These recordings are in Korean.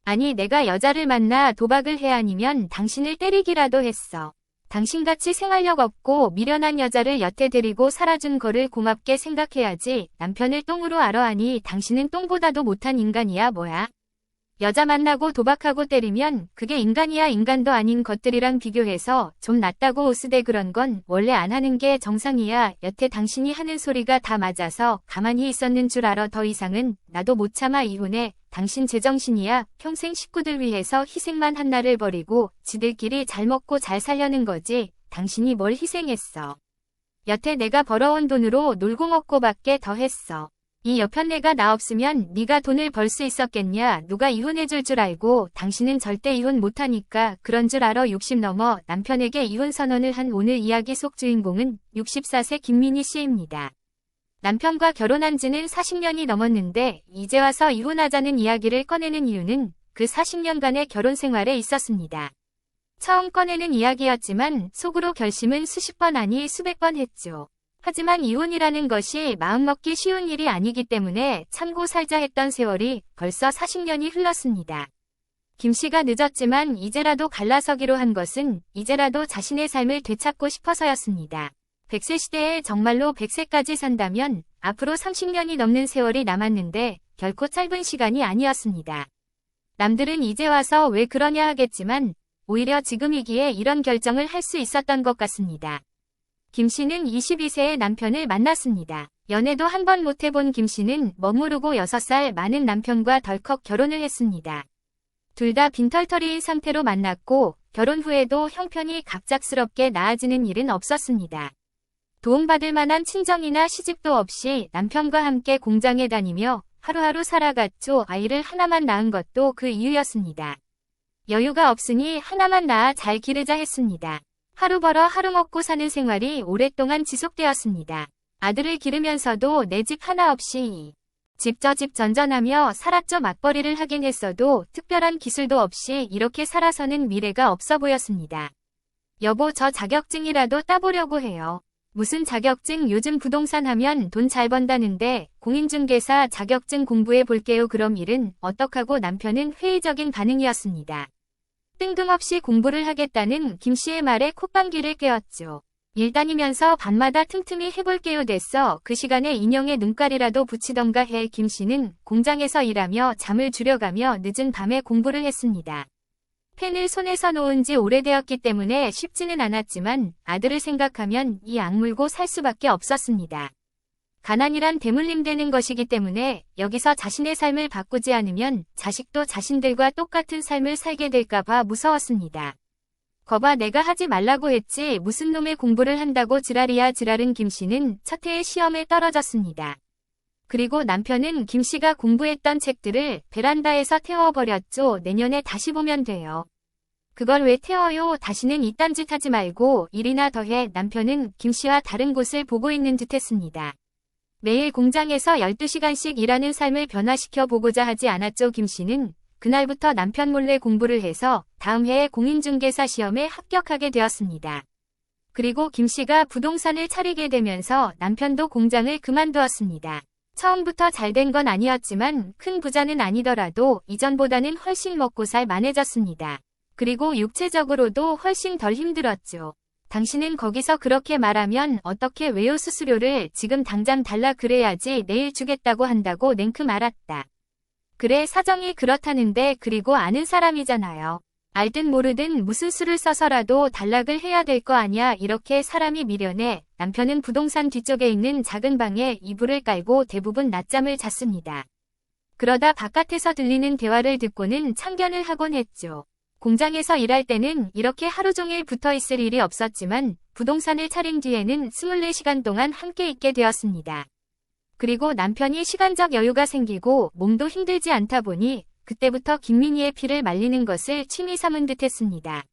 아니 내가 여자를 만나 도박을 해 아니면 당신을 때리기라도 했어. 당신같이 생활력 없고 미련한 여자를 여태 데리고 살아준 거를 고맙게 생각해야지. 남편을 똥으로 알아하니 당신은 똥보다도 못한 인간이야 뭐야. 여자 만나고 도박하고 때리면 그게 인간이야. 인간도 아닌 것들이랑 비교해서 좀 낫다고 오스대. 그런 건 원래 안 하는 게 정상이야. 여태 당신이 하는 소리가 다 맞아서 가만히 있었는 줄 알아. 더 이상은 나도 못 참아. 이혼해. 당신 제정신이야. 평생 식구들 위해서 희생만 한 나를 버리고 지들끼리 잘 먹고 잘 살려는 거지. 당신이 뭘 희생했어. 여태 내가 벌어온 돈으로 놀고 먹고 밖에 더 했어. 이 여편네가 나 없으면 네가 돈을 벌 수 있었겠냐. 누가 이혼해줄 줄 알고. 당신은 절대 이혼 못하니까 그런 줄 알아. 60 넘어 남편에게 이혼 선언을 한 오늘 이야기 속 주인공은 64세 김민희 씨입니다. 남편과 결혼한 지는 40년이 넘었는데 이제 와서 이혼하자는 이야기를 꺼내는 이유는 그 40년간의 결혼 생활에 있었습니다. 처음 꺼내는 이야기였지만 속으로 결심은 수십 번 아니 수백 번 했죠. 하지만 이혼이라는 것이 마음먹기 쉬운 일이 아니기 때문에 참고 살자 했던 세월이 벌써 40년이 흘렀습니다. 김 씨가 늦었지만 이제라도 갈라서기로 한 것은 이제라도 자신의 삶을 되찾고 싶어서였습니다. 100세 시대에 정말로 100세까지 산다면 앞으로 30년이 넘는 세월이 남았는데 결코 짧은 시간이 아니었습니다. 남들은 이제 와서 왜 그러냐 하겠지만 오히려 지금이기에 이런 결정을 할 수 있었던 것 같습니다. 김 씨는 22세의 남편을 만났습니다. 연애도 한 번 못 해본 김 씨는 멋모르고 6살 많은 남편과 덜컥 결혼을 했습니다. 둘 다 빈털터리인 상태로 만났고 결혼 후에도 형편이 갑작스럽게 나아지는 일은 없었습니다. 도움받을 만한 친정이나 시집도 없이 남편과 함께 공장에 다니며 하루하루 살아갔죠. 아이를 하나만 낳은 것도 그 이유였습니다. 여유가 없으니 하나만 낳아 잘 기르자 했습니다. 하루 벌어 하루 먹고 사는 생활이 오랫동안 지속되었습니다. 아들을 기르면서도 내 집 하나 없이 집 저 집 전전하며 살았죠. 맞벌이를 하긴 했어도 특별한 기술도 없이 이렇게 살아서는 미래가 없어 보였습니다. 여보 저 자격증이라도 따보려고 해요. 무슨 자격증? 요즘 부동산 하면 돈 잘 번다는데 공인중개사 자격증 공부해 볼게요. 그럼 일은 어떡하고. 남편은 회의적인 반응이었습니다. 뜬금없이 공부를 하겠다는 김 씨의 말에 콧방귀를 뀌었죠. 일 다니면서 밤마다 틈틈이 해볼게요 됐어. 그 시간에 인형에 눈깔이라도 붙이던가 해. 김 씨는 공장에서 일하며 잠을 줄여가며 늦은 밤에 공부를 했습니다. 펜을 손에서 놓은 지 오래되었기 때문에 쉽지는 않았지만 아들을 생각하면 이 악물고 살 수밖에 없었습니다. 가난이란 대물림 되는 것이기 때문에 여기서 자신의 삶을 바꾸지 않으면 자식도 자신들과 똑같은 삶을 살게 될까봐 무서웠습니다. 거봐 내가 하지 말라고 했지 무슨 놈의 공부를 한다고 지랄이야. 지랄은 김 씨는 첫 해에 시험에 떨어졌습니다. 그리고 남편은 김 씨가 공부했던 책들을 베란다에서 태워버렸죠. 내년에 다시 보면 돼요. 그걸 왜 태워요? 다시는 이딴 짓 하지 말고 일이나 더 해. 남편은 김 씨와 다른 곳을 보고 있는 듯 했습니다. 매일 공장에서 12시간씩 일하는 삶을 변화시켜 보고자 하지 않았죠. 김 씨는 그날부터 남편 몰래 공부를 해서 다음 해에 공인중개사 시험에 합격하게 되었습니다. 그리고 김 씨가 부동산을 차리게 되면서 남편도 공장을 그만두었습니다. 처음부터 잘된 건 아니었지만 큰 부자는 아니더라도 이전보다는 훨씬 먹고 살 만해졌습니다. 그리고 육체적으로도 훨씬 덜 힘들었죠. 당신은 거기서 그렇게 말하면 어떻게 외요? 수수료를 지금 당장 달라. 그래야지 내일 주겠다고 한다고 냉큼 알았다. 그래 사정이 그렇다는데 그리고 아는 사람이잖아요. 알든 모르든 무슨 수를 써서라도 단락을 해야 될 거 아냐. 이렇게 사람이 미련해 남편은 부동산 뒤쪽에 있는 작은 방에 이불을 깔고 대부분 낮잠을 잤습니다. 그러다 바깥에서 들리는 대화를 듣고는 참견을 하곤 했죠. 공장에서 일할 때는 이렇게 하루 종일 붙어 있을 일이 없었지만 부동산을 차린 뒤에는 24시간 동안 함께 있게 되었습니다. 그리고 남편이 시간적 여유가 생기고 몸도 힘들지 않다 보니 그때부터 김민희의 피를 말리는 것을 취미 삼은 듯 했습니다.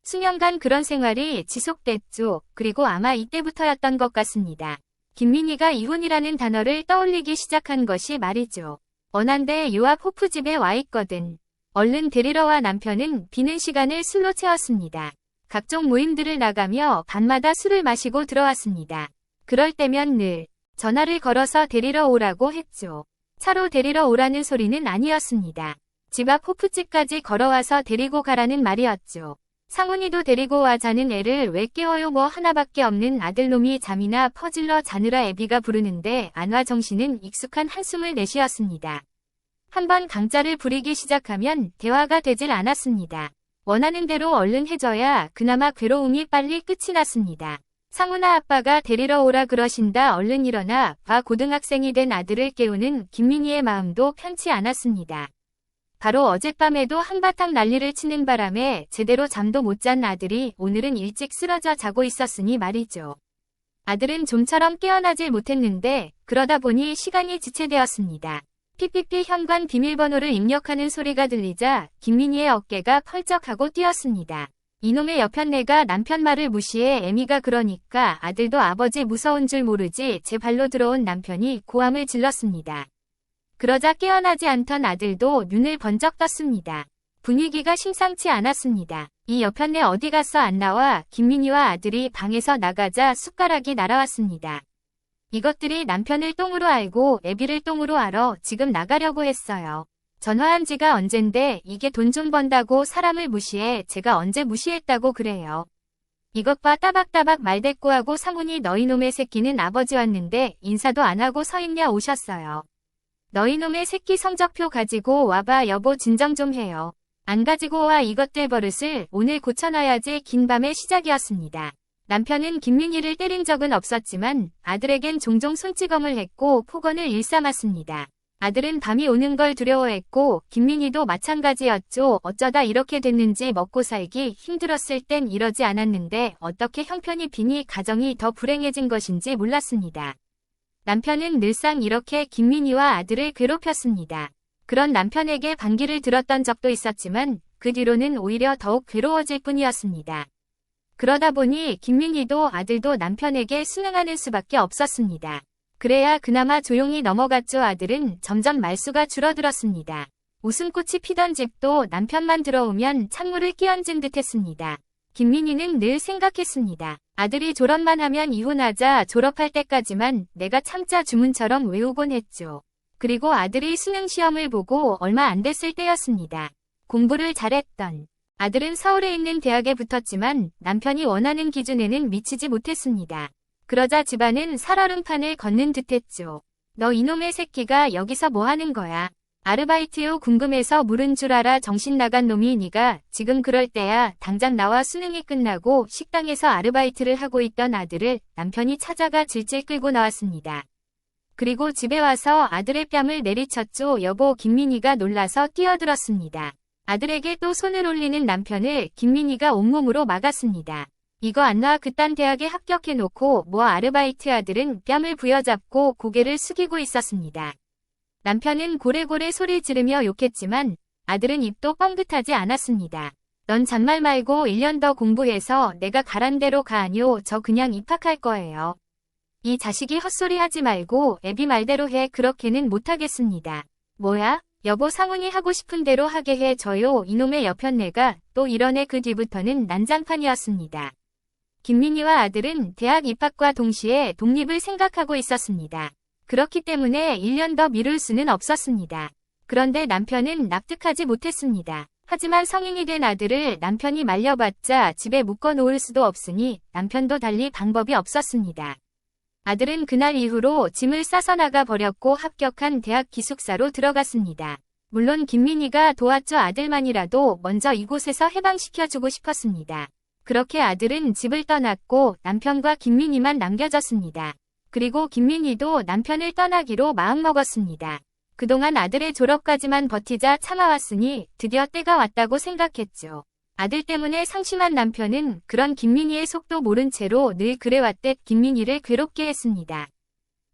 수년간 그런 생활이 지속됐죠. 그리고 아마 이때부터였던 것 같습니다. 김민희가 이혼이라는 단어를 떠올리기 시작한 것이 말이죠. 언한데 요 앞 호프집에 와 있거든. 얼른 데리러 와. 남편은 비는 시간을 술로 채웠습니다. 각종 모임들을 나가며 밤마다 술을 마시고 들어왔습니다. 그럴 때면 늘 전화를 걸어서 데리러 오라고 했죠. 차로 데리러 오라는 소리는 아니었습니다. 집 앞 호프집까지 걸어와서 데리고 가라는 말이었죠. 상훈이도 데리고 와 자는 애를 왜 깨워요 뭐 하나밖에 없는 아들놈이 잠이나 퍼질러 자느라 애비가 부르는데 안 와 정신은 익숙한 한숨을 내쉬었습니다. 한번 강짜를 부리기 시작하면 대화가 되질 않았습니다. 원하는 대로 얼른 해줘야 그나마 괴로움이 빨리 끝이 났습니다. 상훈아 아빠가 데리러 오라 그러신다 얼른 일어나 봐 고등학생이 된 아들을 깨우는 김민희의 마음도 편치 않았습니다. 바로 어젯밤에도 한바탕 난리를 치는 바람에 제대로 잠도 못 잔 아들이 오늘은 일찍 쓰러져 자고 있었으니 말이죠. 아들은 좀처럼 깨어나질 못했는데 그러다 보니 시간이 지체되었습니다. PPP 현관 비밀번호를 입력하는 소리가 들리자 김민희의 어깨가 펄쩍하고 뛰었습니다. 이놈의 여편네가 남편 말을 무시해 애미가 그러니까 아들도 아버지 무서운 줄 모르지 제 발로 들어온 남편이 고함을 질렀습니다. 그러자 깨어나지 않던 아들도 눈을 번쩍 떴습니다. 분위기가 심상치 않았습니다. 이 여편네 어디 갔어 안 나와 김민희와 아들이 방에서 나가자 숟가락이 날아왔습니다. 이것들이 남편을 똥으로 알고 애비를 똥으로 알아 지금 나가려고 했어요. 전화한 지가 언젠데 이게 돈 좀 번다고 사람을 무시해 제가 언제 무시했다고 그래요. 이것 봐 따박따박 말대꾸하고 상훈이 너희 놈의 새끼는 아버지 왔는데 인사도 안 하고 서 있냐 오셨어요. 너희 놈의 새끼 성적표 가지고 와봐 여보 진정 좀 해요. 안 가지고 와 이것들 버릇을 오늘 고쳐놔야지 긴 밤의 시작이었습니다. 남편은 김민희를 때린 적은 없었지만 아들에겐 종종 손찌검을 했고 폭언을 일삼았습니다. 아들은 밤이 오는 걸 두려워했고 김민희도 마찬가지였죠. 어쩌다 이렇게 됐는지 먹고 살기 힘들었을 땐 이러지 않았는데 어떻게 형편이 비니 가정이 더 불행해진 것인지 몰랐습니다. 남편은 늘상 이렇게 김민희와 아들을 괴롭혔습니다. 그런 남편에게 반기를 들었던 적도 있었지만 그 뒤로는 오히려 더욱 괴로워질 뿐이었습니다. 그러다 보니 김민희도 아들도 남편에게 순응하는 수밖에 없었습니다. 그래야 그나마 조용히 넘어갔죠. 아들은 점점 말수가 줄어들었습니다. 웃음꽃이 피던 집도 남편만 들어오면 찬물을 끼얹은 듯했습니다. 김민희는 늘 생각했습니다. 아들이 졸업만 하면 이혼하자 졸업할 때까지만 내가 참자 주문처럼 외우곤 했죠. 그리고 아들이 수능시험을 보고 얼마 안 됐을 때였습니다. 공부를 잘했던 아들은 서울에 있는 대학에 붙었지만 남편이 원하는 기준에는 미치지 못했습니다. 그러자 집안은 살얼음판을 걷는 듯했죠. 너 이놈의 새끼가 여기서 뭐 하는 거야? 아르바이트요 궁금해서 물은 줄 알아 정신 나간 놈이 네가 지금 그럴 때야 당장 나와 수능이 끝나고 식당에서 아르바이트를 하고 있던 아들을 남편이 찾아가 질질 끌고 나왔습니다. 그리고 집에 와서 아들의 뺨을 내리쳤죠. 여보 김민희가 놀라서 뛰어들었습니다. 아들에게 또 손을 올리는 남편을 김민희가 온몸으로 막았습니다. 이거 안 놔 그딴 대학에 합격해놓고 뭐 아르바이트 아들은 뺨을 부여잡고 고개를 숙이고 있었습니다. 남편은 고래고래 소리 지르며 욕했지만 아들은 입도 뻥긋하지 않았습니다. 넌 잔말 말고 1년 더 공부해서 내가 가란 대로 가 아니요 저 그냥 입학할 거예요. 이 자식이 헛소리 하지 말고 애비 말대로 해 그렇게는 못하겠습니다. 뭐야? 여보 상훈이 하고 싶은 대로 하게 해줘요. 이놈의 여편네가 또 이러네. 그 뒤부터는 난장판이었습니다. 김민희와 아들은 대학 입학과 동시에 독립을 생각하고 있었습니다. 그렇기 때문에 1년 더 미룰 수는 없었습니다. 그런데 남편은 납득하지 못했습니다. 하지만 성인이 된 아들을 남편이 말려봤자 집에 묶어놓을 수도 없으니 남편도 달리 방법이 없었습니다. 아들은 그날 이후로 짐을 싸서 나가 버렸고 합격한 대학 기숙사로 들어갔습니다. 물론 김민희가 도왔죠. 아들만이라도 먼저 이곳에서 해방시켜주고 싶었습니다. 그렇게 아들은 집을 떠났고 남편과 김민희만 남겨졌습니다. 그리고 김민희도 남편을 떠나기로 마음먹었습니다. 그동안 아들의 졸업까지만 버티자 참아왔으니 드디어 때가 왔다고 생각했죠. 아들 때문에 상심한 남편은 그런 김민희의 속도 모른 채로 늘 그래왔듯 김민희를 괴롭게 했습니다.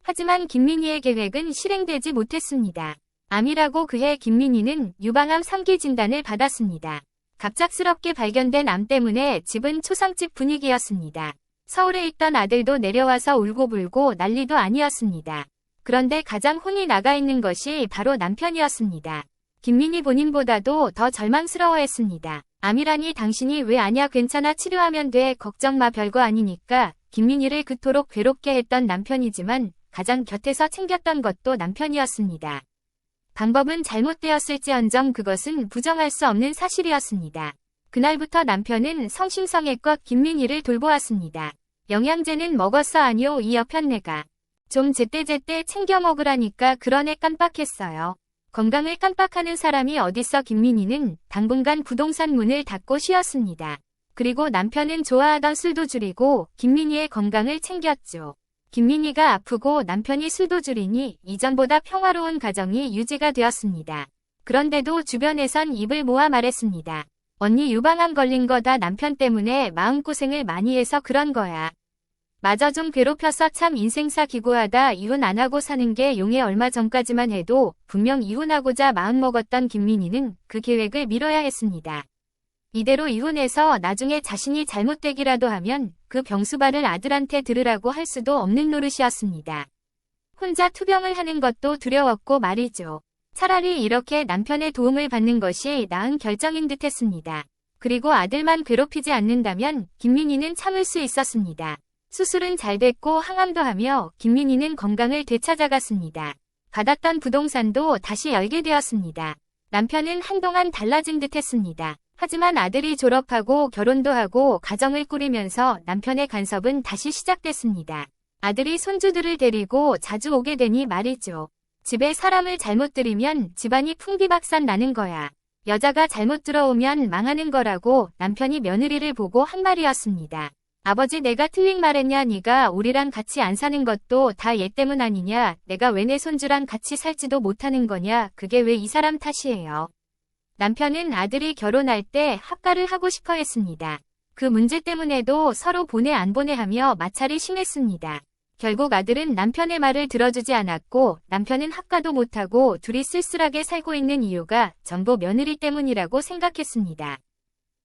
하지만 김민희의 계획은 실행되지 못했습니다. 암이라고 그해 김민희는 유방암 3기 진단을 받았습니다. 갑작스럽게 발견된 암 때문에 집은 초상집 분위기였습니다. 서울에 있던 아들도 내려와서 울고불고 난리도 아니었습니다. 그런데 가장 혼이 나가 있는 것이 바로 남편이었습니다. 김민희 본인보다도 더 절망스러워했습니다. 암이라니 당신이 왜 아냐 괜찮아 치료하면 돼 걱정 마 별거 아니니까 김민희를 그토록 괴롭게 했던 남편이지만 가장 곁에서 챙겼던 것도 남편이었습니다. 방법은 잘못되었을지언정 그것은 부정할 수 없는 사실이었습니다. 그날부터 남편은 성심성의껏 김민희를 돌보았습니다. 영양제는 먹었어 아니요 이 여편네가. 좀 제때제때 챙겨 먹으라니까 그러네 깜빡했어요. 건강을 깜빡하는 사람이 어딨어. 김민희는 당분간 부동산 문을 닫고 쉬었습니다. 그리고 남편은 좋아하던 술도 줄이고 김민희의 건강을 챙겼죠. 김민희가 아프고 남편이 술도 줄이니 이전보다 평화로운 가정이 유지가 되었습니다. 그런데도 주변에선 입을 모아 말했습니다. 언니 유방암 걸린 거다. 남편 때문에 마음고생을 많이 해서 그런 거야. 마저 좀 괴롭혀서 참 인생사 기고하다. 이혼 안 하고 사는 게 용해. 얼마 전까지만 해도 분명 이혼하고자 마음먹었던 김민희는 그 계획을 미뤄야 했습니다. 이대로 이혼해서 나중에 자신이 잘못되기라도 하면 그 병수발을 아들한테 들으라고 할 수도 없는 노릇이었습니다. 혼자 투병을 하는 것도 두려웠고 말이죠. 차라리 이렇게 남편의 도움을 받는 것이 나은 결정인 듯 했습니다. 그리고 아들만 괴롭히지 않는다면 김민희는 참을 수 있었습니다. 수술은 잘 됐고 항암도 하며 김민희는 건강을 되찾아갔습니다. 받았던 부동산도 다시 열게 되었습니다. 남편은 한동안 달라진 듯 했습니다. 하지만 아들이 졸업하고 결혼도 하고 가정을 꾸리면서 남편의 간섭은 다시 시작됐습니다. 아들이 손주들을 데리고 자주 오게 되니 말이죠. 집에 사람을 잘못 들이면 집안이 풍비박산 나는 거야. 여자가 잘못 들어오면 망하는 거라고 남편이 며느리를 보고 한 말이었습니다. 아버지 내가 틀린 말했냐. 네가 우리랑 같이 안 사는 것도 다 얘 때문 아니냐. 내가 왜 내 손주랑 같이 살지도 못하는 거냐. 그게 왜 이 사람 탓이에요. 남편은 아들이 결혼할 때 합가를 하고 싶어 했습니다. 그 문제 때문에도 서로 보내 안 보내 하며 마찰이 심했습니다. 결국 아들은 남편의 말을 들어주지 않았고 남편은 합가도 못하고 둘이 쓸쓸하게 살고 있는 이유가 전부 며느리 때문이라고 생각했습니다.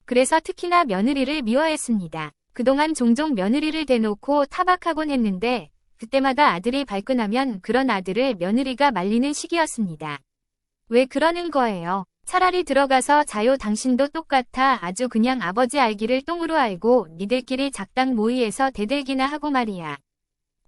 그래서 특히나 며느리를 미워했습니다. 그동안 종종 며느리를 대놓고 타박하곤 했는데 그때마다 아들이 발끈하면 그런 아들을 며느리가 말리는 식이었습니다. 왜 그러는 거예요? 차라리 들어가서 자요. 당신도 똑같아. 아주 그냥 아버지 알기를 똥으로 알고 니들끼리 작당 모의해서 대들기나 하고 말이야.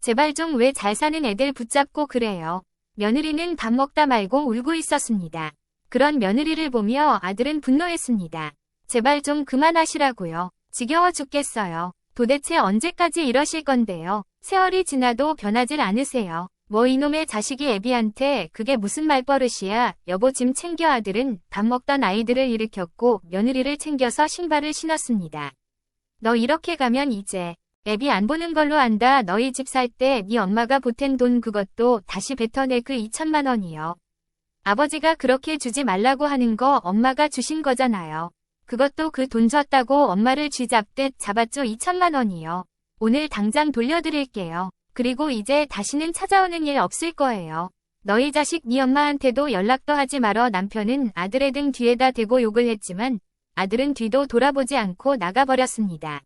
제발 좀 왜 잘 사는 애들 붙잡고 그래요. 며느리는 밥 먹다 말고 울고 있었습니다. 그런 며느리를 보며 아들은 분노했습니다. 제발 좀 그만하시라고요. 지겨워 죽겠어요. 도대체 언제까지 이러실 건데요. 세월이 지나도 변하질 않으세요. 뭐 이놈의 자식이 애비한테 그게 무슨 말버릇이야. 여보 짐 챙겨. 아들은 밥 먹던 아이들을 일으켰고 며느리를 챙겨서 신발을 신었습니다. 너 이렇게 가면 이제 애비 안 보는 걸로 안다. 너희 집 살 때 네 엄마가 보탠 돈 그것도 다시 뱉어내. 그 2천만 원이요. 아버지가 그렇게 주지 말라고 하는 거 엄마가 주신 거잖아요. 그것도 그 돈 줬다고 엄마를 쥐잡듯 잡았죠. 2천만 원이요. 오늘 당장 돌려드릴게요. 그리고 이제 다시는 찾아오는 일 없을 거예요. 너희 자식 네 엄마한테도 연락도 하지 말어. 남편은 아들의 등 뒤에다 대고 욕을 했지만 아들은 뒤도 돌아보지 않고 나가버렸습니다.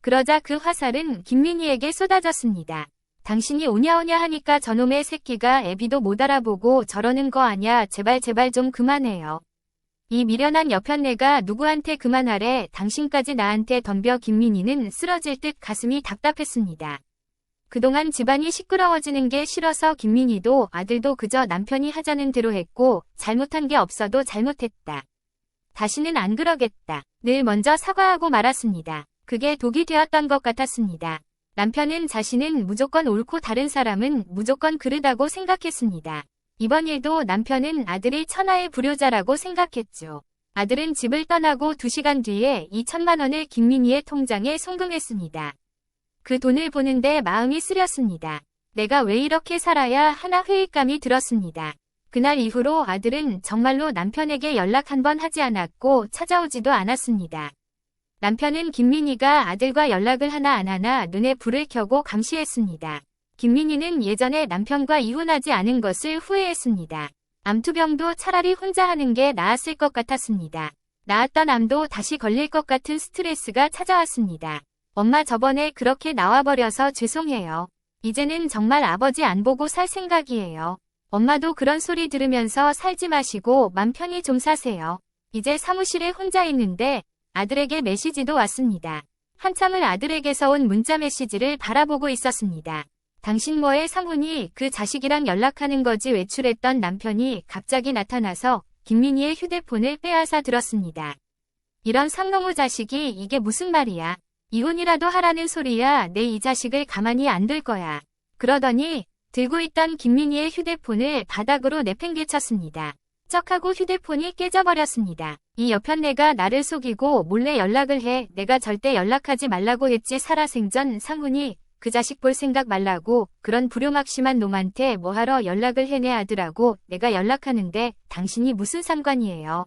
그러자 그 화살은 김민희에게 쏟아졌습니다. 당신이 오냐오냐 하니까 저놈의 새끼가 애비도 못 알아보고 저러는 거 아냐. 제발 좀 그만해요. 이 미련한 여편네가 누구한테 그만하래. 당신까지 나한테 덤벼. 김민희는 쓰러질 듯 가슴이 답답했습니다. 그동안 집안이 시끄러워지는 게 싫어서 김민희도 아들도 그저 남편이 하자는 대로 했고 잘못한 게 없어도 잘못했다. 다시는 안 그러겠다. 늘 먼저 사과하고 말았습니다. 그게 독이 되었던 것 같았습니다. 남편은 자신은 무조건 옳고 다른 사람은 무조건 그르다고 생각했습니다. 이번 일도 남편은 아들이 천하의 불효자라고 생각했죠. 아들은 집을 떠나고 2시간 뒤에 2천만 원을 김민희의 통장에 송금했습니다. 그 돈을 보는데 마음이 쓰렸습니다. 내가 왜 이렇게 살아야 하나 회의감이 들었습니다. 그날 이후로 아들은 정말로 남편에게 연락 한 번 하지 않았고 찾아오지도 않았습니다. 남편은 김민희가 아들과 연락을 하나 안 하나 눈에 불을 켜고 감시했습니다. 김민희는 예전에 남편과 이혼하지 않은 것을 후회했습니다. 암투병도 차라리 혼자 하는 게 나았을 것 같았습니다. 낳았던 암도 다시 걸릴 것 같은 스트레스가 찾아왔습니다. 엄마 저번에 그렇게 나와버려서 죄송해요. 이제는 정말 아버지 안 보고 살 생각이에요. 엄마도 그런 소리 들으면서 살지 마시고 맘 편히 좀 사세요. 이제 사무실에 혼자 있는데 아들에게 메시지도 왔습니다. 한참을 아들에게서 온 문자 메시지를 바라보고 있었습니다. 당신 뭐해 상훈이 그 자식이랑 연락하는 거지 외출했던 남편이 갑자기 나타나서 김민희의 휴대폰을 빼앗아 들었습니다. 이런 상놈의 자식이 이게 무슨 말이야. 이혼이라도 하라는 소리야. 내 이 자식을 가만히 안 둘 거야. 그러더니 들고 있던 김민희의 휴대폰을 바닥으로 내팽개쳤습니다. 쩍하고 휴대폰이 깨져버렸습니다. 이 여편네가 나를 속이고 몰래 연락을 해. 내가 절대 연락하지 말라고 했지. 살아생전 상훈이 그 자식 볼 생각 말라고. 그런 불효막심한 놈한테 뭐하러 연락을 해. 내 아들하고 내가 연락하는데 당신이 무슨 상관이에요.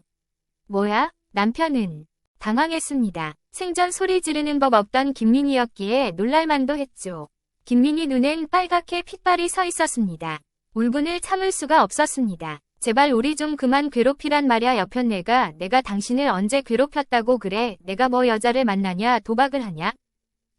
뭐야? 남편은 당황했습니다. 생전 소리 지르는 법 없던 김민희였기에 놀랄만도 했죠. 김민희 눈엔 빨갛게 핏발이 서 있었습니다. 울분을 참을 수가 없었습니다. 제발 우리 좀 그만 괴롭히란 말야. 여편네가 내가 당신을 언제 괴롭혔다고 그래. 내가 뭐 여자를 만나냐, 도박을 하냐?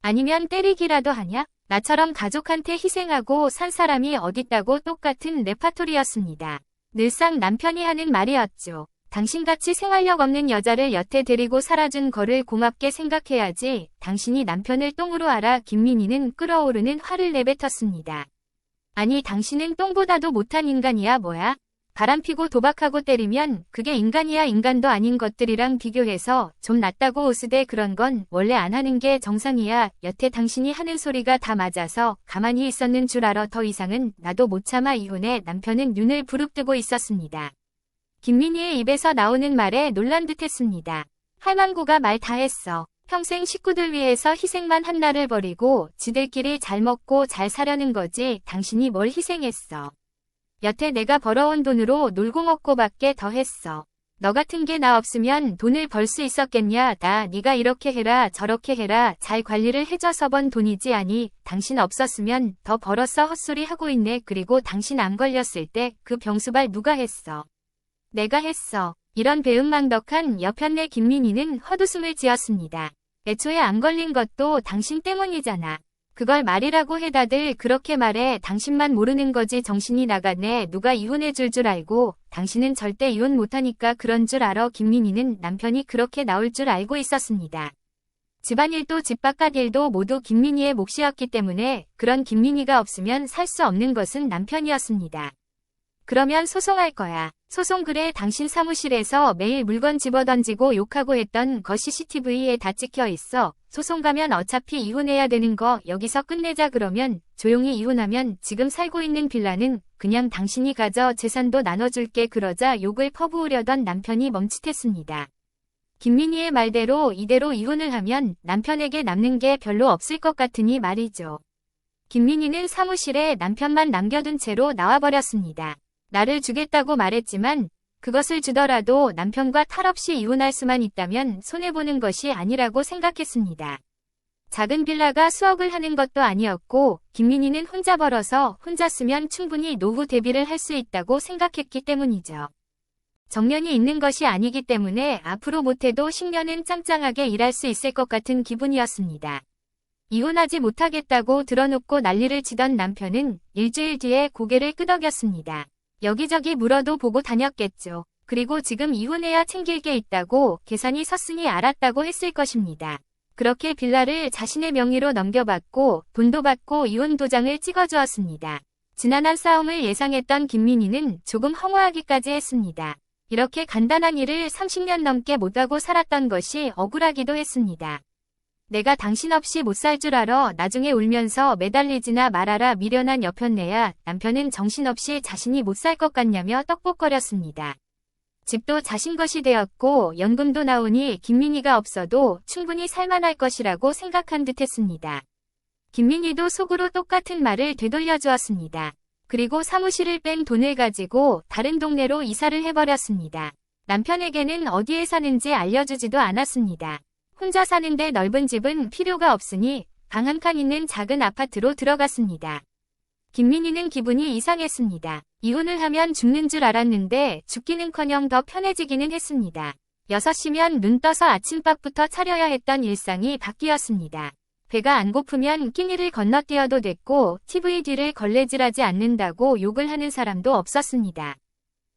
아니면 때리기라도 하냐? 나처럼 가족한테 희생하고 산 사람이 어딨다고. 똑같은 레파토리였습니다. 늘상 남편이 하는 말이었죠. 당신같이 생활력 없는 여자를 여태 데리고 살아준 거를 고맙게 생각해야지. 당신이 남편을 똥으로 알아. 김민희는 끓어오르는 화를 내뱉었습니다. 아니 당신은 똥보다도 못한 인간이야 뭐야? 바람피고 도박하고 때리면 그게 인간이야. 인간도 아닌 것들이랑 비교해서 좀 낫다고 오스대. 그런 건 원래 안 하는 게 정상이야. 여태 당신이 하는 소리가 다 맞아서 가만히 있었는 줄 알아. 더 이상은 나도 못 참아. 이혼해. 남편은 눈을 부릅뜨고 있었습니다. 김민희의 입에서 나오는 말에 놀란 듯했습니다. 할망구가 말 다 했어. 평생 식구들 위해서 희생만 한 나를 버리고 지들끼리 잘 먹고 잘 사려는 거지. 당신이 뭘 희생했어. 여태 내가 벌어온 돈으로 놀고 먹고 밖에 더 했어. 너 같은 게 나 없으면 돈을 벌 수 있었겠냐. 나 네가 이렇게 해라 저렇게 해라 잘 관리를 해줘서 번 돈이지. 아니 당신 없었으면 더 벌었어. 헛소리 하고 있네. 그리고 당신 안 걸렸을 때 그 병수발 누가 했어. 내가 했어. 이런 배은망덕한 여편네 김민희는 헛웃음을 지었습니다. 애초에 안 걸린 것도 당신 때문이잖아. 그걸 말이라고 해. 다들 그렇게 말해. 당신만 모르는 거지. 정신이 나갔네. 누가 이혼해 줄 줄 알고. 당신은 절대 이혼 못하니까 그런 줄 알아. 김민희는 남편이 그렇게 나올 줄 알고 있었습니다. 집안일도 집바깥 일도 모두 김민희의 몫이었기 때문에 그런 김민희가 없으면 살 수 없는 것은 남편이었습니다. 그러면 소송할 거야. 소송. 그래. 당신 사무실에서 매일 물건 집어던지고 욕하고 했던 거 CCTV에 다 찍혀 있어. 소송 가면 어차피 이혼해야 되는 거 여기서 끝내자. 그러면 조용히 이혼하면 지금 살고 있는 빌라는 그냥 당신이 가져. 재산도 나눠줄게. 그러자 욕을 퍼부으려던 남편이 멈칫했습니다. 김민희의 말대로 이대로 이혼을 하면 남편에게 남는 게 별로 없을 것 같으니 말이죠. 김민희는 사무실에 남편만 남겨둔 채로 나와버렸습니다. 나를 주겠다고 말했지만 그것을 주더라도 남편과 탈없이 이혼할 수만 있다면 손해보는 것이 아니라고 생각했습니다. 작은 빌라가 수억을 하는 것도 아니었고 김민희는 혼자 벌어서 혼자 쓰면 충분히 노후 대비를 할 수 있다고 생각했기 때문이죠. 정년이 있는 것이 아니기 때문에 앞으로 못해도 10년은 짱짱하게 일할 수 있을 것 같은 기분이었습니다. 이혼하지 못하겠다고 들어놓고 난리를 치던 남편은 일주일 뒤에 고개를 끄덕였습니다. 여기저기 물어도 보고 다녔겠죠. 그리고 지금 이혼해야 챙길 게 있다고 계산이 섰으니 알았다고 했을 것입니다. 그렇게 빌라를 자신의 명의로 넘겨받고 돈도 받고 이혼 도장을 찍어주었습니다. 지난한 싸움을 예상했던 김민희는 조금 허무하기까지 했습니다. 이렇게 간단한 일을 30년 넘게 못하고 살았던 것이 억울하기도 했습니다. 내가 당신 없이 못 살 줄 알아. 나중에 울면서 매달리지나 말아라. 미련한 여편네야. 남편은 정신없이 자신이 못 살 것 같냐며 떡볶거렸습니다. 집도 자신 것이 되었고 연금도 나오니 김민희가 없어도 충분히 살만할 것이라고 생각한 듯했습니다. 김민희도 속으로 똑같은 말을 되돌려주었습니다. 그리고 사무실을 뺀 돈을 가지고 다른 동네로 이사를 해버렸습니다. 남편에게는 어디에 사는지 알려주지도 않았습니다. 혼자 사는데 넓은 집은 필요가 없으니 방 한 칸 있는 작은 아파트로 들어갔습니다. 김민희는 기분이 이상했습니다. 이혼을 하면 죽는 줄 알았는데 죽기는커녕 더 편해지기는 했습니다. 6시면 눈 떠서 아침밥부터 차려야 했던 일상이 바뀌었습니다. 배가 안 고프면 끼니를 건너뛰어도 됐고 TV 뒤를 걸레질하지 않는다고 욕을 하는 사람도 없었습니다.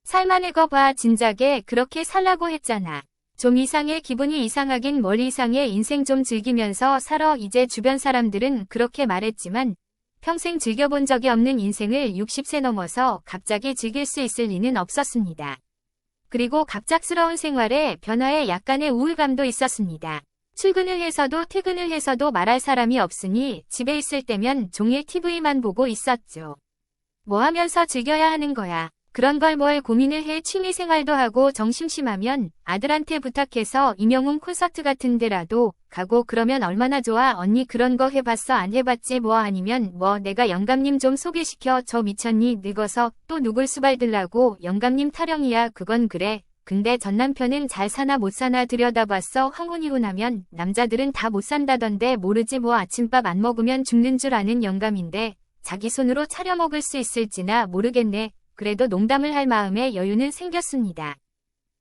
살만해 거 봐. 진작에 그렇게 살라고 했잖아. 좀 이상해. 기분이 이상하긴 뭘 이상해. 인생 좀 즐기면서 살아. 이제 주변 사람들은 그렇게 말했지만 평생 즐겨본 적이 없는 인생을 60세 넘어서 갑자기 즐길 수 있을 리는 없었습니다. 그리고 갑작스러운 생활에 변화에 약간의 우울감도 있었습니다. 출근을 해서도 퇴근을 해서도 말할 사람이 없으니 집에 있을 때면 종일 TV만 보고 있었죠. 뭐 하면서 즐겨야 하는 거야. 그런 걸 뭘 고민을 해. 취미생활도 하고 정심심하면 아들한테 부탁해서 임영웅 콘서트 같은 데라도 가고 그러면 얼마나 좋아. 언니 그런 거 해봤어? 안 해봤지. 뭐 아니면 뭐 내가 영감님 좀 소개시켜 줘. 미쳤니? 늙어서 또 누굴 수발들라고. 영감님 타령이야. 그건 그래. 근데 전남편은 잘 사나 못 사나 들여다봤어. 황혼이혼하면 남자들은 다 못 산다던데. 모르지. 뭐 아침밥 안 먹으면 죽는 줄 아는 영감인데 자기 손으로 차려 먹을 수 있을지나 모르겠네. 그래도 농담을 할 마음의 여유는 생겼습니다.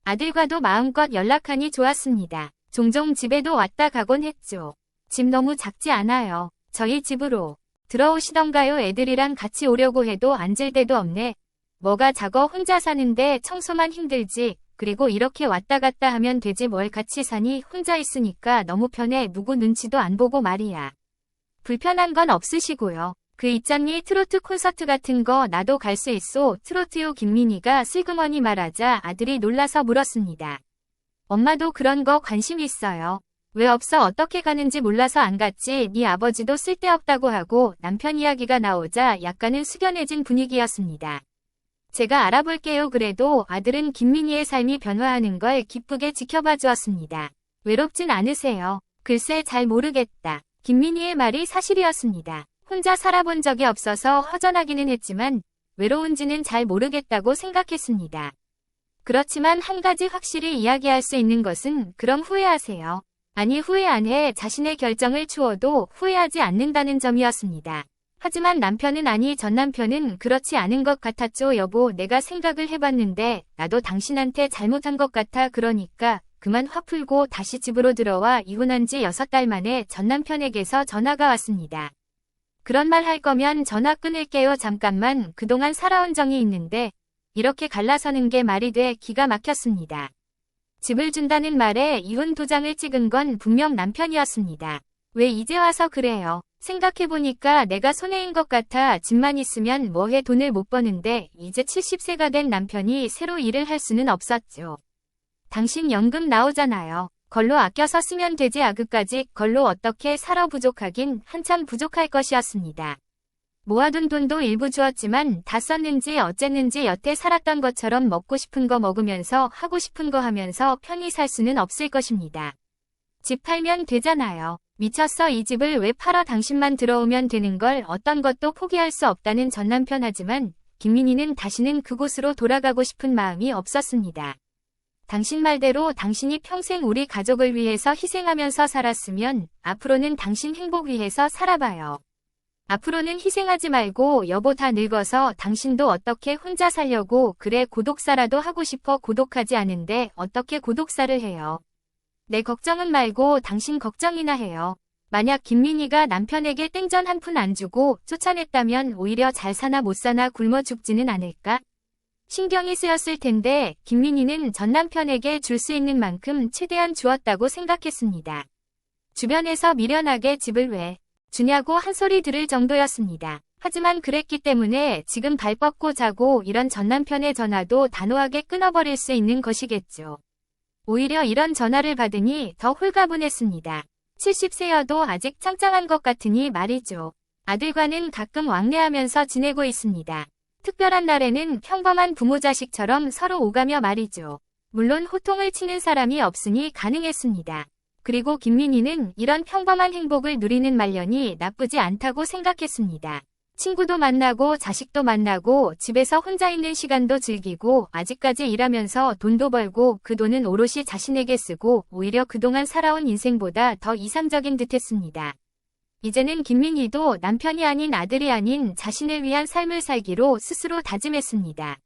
아들과도 마음껏 연락하니 좋았습니다. 종종 집에도 왔다 가곤 했죠. 집 너무 작지 않아요. 저희 집으로 들어오시던가요? 애들이랑 같이 오려고 해도 앉을 데도 없네. 뭐가 작어. 혼자 사는데 청소만 힘들지. 그리고 이렇게 왔다 갔다 하면 되지. 뭘 같이 사니. 혼자 있으니까 너무 편해. 누구 눈치도 안 보고 말이야. 불편한 건 없으시고요. 그 있잖니 트로트 콘서트 같은 거 나도 갈 수 있소. 트로트요. 김민희가 슬그머니 말하자 아들이 놀라서 물었습니다. 엄마도 그런 거 관심 있어요. 왜 없어? 어떻게 가는지 몰라서 안 갔지. 네 아버지도 쓸데없다고 하고 남편 이야기가 나오자 약간은 숙연해진 분위기였습니다. 제가 알아볼게요. 그래도 아들은 김민희의 삶이 변화하는 걸 기쁘게 지켜봐 주었습니다. 외롭진 않으세요? 글쎄 잘 모르겠다. 김민희의 말이 사실이었습니다. 혼자 살아본 적이 없어서 허전하기는 했지만 외로운지는 잘 모르겠다고 생각했습니다. 그렇지만 한 가지 확실히 이야기할 수 있는 것은 그럼 후회하세요. 아니 후회 안 해. 자신의 결정을 추워도 후회하지 않는다는 점이었습니다. 하지만 남편은 아니 전 남편은 그렇지 않은 것 같았죠. 여보 내가 생각을 해봤는데 나도 당신한테 잘못한 것 같아. 그러니까 그만 화 풀고 다시 집으로 들어와. 이혼한 지 6달 만에 전 남편에게서 전화가 왔습니다. 그런 말 할 거면 전화 끊을게요. 잠깐만 그동안 살아온 정이 있는데 이렇게 갈라서는 게 말이 돼. 기가 막혔습니다. 집을 준다는 말에 이혼 도장을 찍은 건 분명 남편이었습니다. 왜 이제 와서 그래요? 생각해보니까 내가 손해인 것 같아. 집만 있으면 뭐해. 돈을 못 버는데 이제 70세가 된 남편이 새로 일을 할 수는 없었죠. 당신 연금 나오잖아요. 걸로 아껴서 쓰면 되지. 그까짓 걸로 어떻게 살아. 부족하긴 한참 부족할 것이었습니다. 모아둔 돈도 일부 주었지만 다 썼는지 어쨌는지 여태 살았던 것처럼 먹고 싶은 거 먹으면서 하고 싶은 거 하면서 편히 살 수는 없을 것입니다. 집 팔면 되잖아요. 미쳤어. 이 집을 왜 팔아. 당신만 들어오면 되는 걸. 어떤 것도 포기할 수 없다는 전 남편. 하지만 김민희는 다시는 그곳으로 돌아가고 싶은 마음이 없었습니다. 당신 말대로 당신이 평생 우리 가족을 위해서 희생하면서 살았으면 앞으로는 당신 행복 위해서 살아봐요. 앞으로는 희생하지 말고 여보 다 늙어서 당신도 어떻게 혼자 살려고 그래. 고독사라도 하고 싶어. 고독하지 않은데 어떻게 고독사를 해요. 내 걱정은 말고 당신 걱정이나 해요. 만약 김민희가 남편에게 땡전 한 푼 안 주고 쫓아냈다면 오히려 잘 사나 못 사나 굶어 죽지는 않을까? 신경이 쓰였을 텐데 김민희는 전 남편에게 줄 수 있는 만큼 최대한 주었다고 생각했습니다. 주변에서 미련하게 집을 왜 주냐고 한 소리 들을 정도였습니다. 하지만 그랬기 때문에 지금 발 뻗고 자고 이런 전 남편의 전화도 단호하게 끊어버릴 수 있는 것이겠죠. 오히려 이런 전화를 받으니 더 홀가분했습니다. 70세여도 아직 짱짱한 것 같으니 말이죠. 아들과는 가끔 왕래하면서 지내고 있습니다. 특별한 날에는 평범한 부모 자식처럼 서로 오가며 말이죠. 물론 호통을 치는 사람이 없으니 가능했습니다. 그리고 김민희는 이런 평범한 행복을 누리는 말년이 나쁘지 않다고 생각했습니다. 친구도 만나고 자식도 만나고 집에서 혼자 있는 시간도 즐기고 아직까지 일하면서 돈도 벌고 그 돈은 오롯이 자신에게 쓰고 오히려 그동안 살아온 인생보다 더 이상적인 듯했습니다. 이제는 김민희도 남편이 아닌 아들이 아닌 자신을 위한 삶을 살기로 스스로 다짐했습니다.